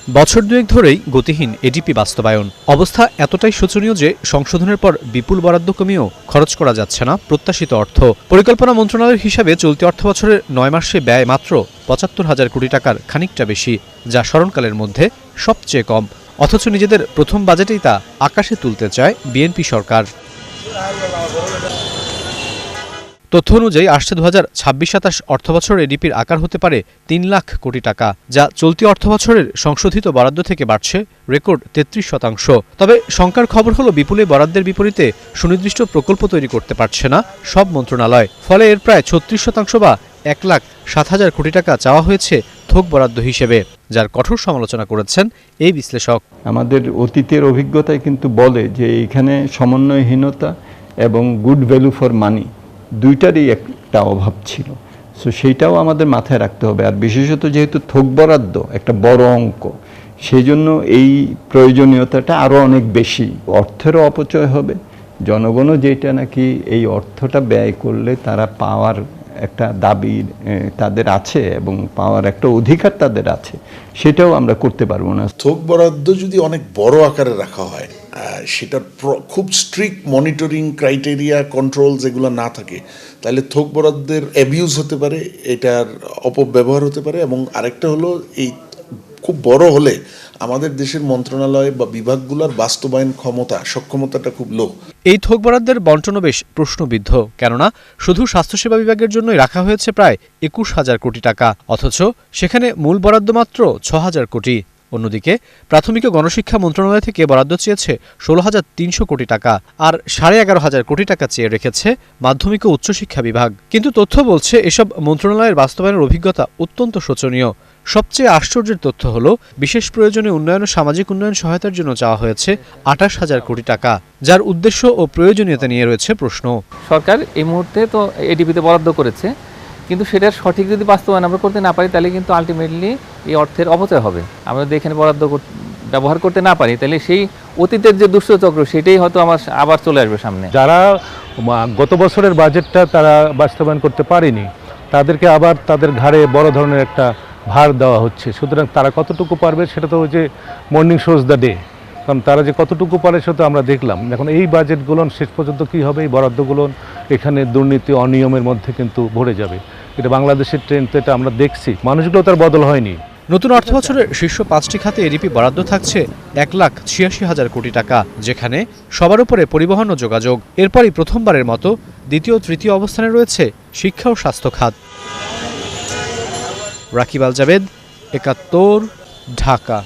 বছর দুয়েক ধরেই গতিহীন এডিপি বাস্তবায়ন। অবস্থা এতটাই শোচনীয় যে সংশোধনের পর বিপুল বরাদ্দ কমিয়েও খরচ করা যাচ্ছে না প্রত্যাশিত অর্থ। পরিকল্পনা মন্ত্রণালয়ের হিসাবে চলতি অর্থবছরের ৯ মাসে ব্যয় মাত্র ৭৫,০০০ কোটি টাকার খানিকটা বেশি, যা স্মরণকালের মধ্যে সবচেয়ে কম। অথচ নিজেদের প্রথম বাজেটেই তা আকাশে তুলতে চায় বিএনপি সরকার। তথ্য অনুযায়ী আসছে ২০২৬-২৭ অর্থবছর এডিপির আকার হতে পারে ৩ লাখ কোটি টাকা, যা চলতি অর্থবছরের সংশোধিত বরাদ্দ থেকে বাড়ছে রেকর্ড ৩৩%। তবে শঙ্কার খবর হলো বিপুল বরাদ্দের বিপরীতে সুনির্দিষ্ট প্রকল্প তৈরি করতে পারছে না সব মন্ত্রণালয়। ফলে এর প্রায় ৩৬% বা ১,০৭,০০০ কোটি টাকা চাওয়া হয়েছে থোক বরাদ্দ হিসেবে, যার কঠোর সমালোচনা করেছেন এই বিশ্লেষক। আমাদের অতীতের অভিজ্ঞতায় কিন্তু বলে যে এখানে সমন্বয়হীনতা এবং গুড ভ্যালু ফর মানি দুইটারই একটা অভাব ছিল। সো সেইটাও আমাদের মাথায় রাখতে হবে। আর বিশেষত যেহেতু থোক বরাদ্দ একটা বড় অঙ্ক, সেই জন্য এই প্রয়োজনীয়তাটা আরও অনেক বেশি। অর্থেরও অপচয় হবে, জনগণও যেটা নাকি এই অর্থটা ব্যয় করলে তারা পাওয়ার একটা দাবি তাদের আছে এবং পাওয়ার একটা অধিকার তাদের আছে, সেটাও আমরা করতে পারবো না। থোক বরাদ্দ যদি অনেক বড় আকারে রাখা হয়, সেটার খুব স্ট্রিক্ট মনিটরিং ক্রাইটেরিয়া কন্ট্রোল যেগুলো না থাকে, তাহলে থোক বরাদ্দের অ্যাবিউজ হতে পারে, এটার অপব্যবহার হতে পারে। এবং আরেকটা হলো, এই খুব বড় হলে আমাদের দেশের মন্ত্রণালয় বা বিভাগগুলোর বাস্তবায়ন সক্ষমতাটা খুব লো। এই থোক বরাদ্দের বণ্টনও বেশ প্রশ্নবিদ্ধ, কেননা শুধু স্বাস্থ্যসেবা বিভাগের জন্যই রাখা হয়েছে প্রায় ২১,০০০ কোটি টাকা, অথচ সেখানে মূল বরাদ্দ মাত্র ৬,০০০ কোটি। অন্যদিকে প্রাথমিক ও গণশিক্ষা মন্ত্রণালয় থেকে বরাদ্দ চেয়েছে ১৬,৩০০ কোটি টাকা, আর ১১,৫০০ কোটি টাকা চেয়ে রেখেছে মাধ্যমিক ও উচ্চশিক্ষা বিভাগ। কিন্তু তথ্য বলছে এসব মন্ত্রণালয়ের বাস্তবায়নের অভিজ্ঞতা অত্যন্ত শোচনীয়। সবচেয়ে আশ্চর্যের তথ্য হলো, বিশেষ প্রয়োজনে উন্নয়ন ও সামাজিক উন্নয়ন সহায়তার জন্য চাওয়া হয়েছে ২৮,০০০ কোটি টাকা, যার উদ্দেশ্য ও প্রয়োজনীয়তা নিয়ে রয়েছে প্রশ্ন। সরকার এই মুহূর্তে তো এডিপিতে বরাদ্দ করেছে, কিন্তু সেটার সঠিক যদি বাস্তবায়ন আমরা করতে না পারি, তাহলে কিন্তু আলটিমেটলি এই অর্থের অপচয় হবে। আমরা যদি এখানে বরাদ্দ ব্যবহার করতে না পারি, তাহলে সেই অতীতের যে দুষ্টচক্র, সেটাই হয়তো আবার চলে আসবে সামনে। যারা গত বছরের বাজেটটা তারা বাস্তবায়ন করতে পারেনি, তাদেরকে আবার তাদের ঘাড়ে বড় ধরনের একটা ভার দেওয়া হচ্ছে। সুতরাং তারা কতটুকু পারবে সেটা তো ওই যে মর্নিং শোজ দ্য ডে, কারণ তারা যে কতটুকু পারে সেটা আমরা দেখলাম। এখন এই বাজেটগুলো শেষ পর্যন্ত কী হবে, এই বরাদ্দগুলো এখানে দুর্নীতি অনিয়মের মধ্যে কিন্তু ভরে যাবে। এটা বাংলাদেশের ট্রেন্ড, তো এটা আমরা দেখছি, মানুষগুলো তার বদল হয়নি। নতুন অর্থবছরের শীর্ষ ৫টি খাতে এডিপি বরাদ্দ থাকছে ১,৮৬,০০০ কোটি টাকা, যেখানে সবার উপরে পরিবহন ও যোগাযোগ। এরপরই প্রথমবারের মতো দ্বিতীয় ও তৃতীয় অবস্থানে রয়েছে শিক্ষা ও স্বাস্থ্য খাত। রাকিব আল জাবেদ, ৭১, ঢাকা।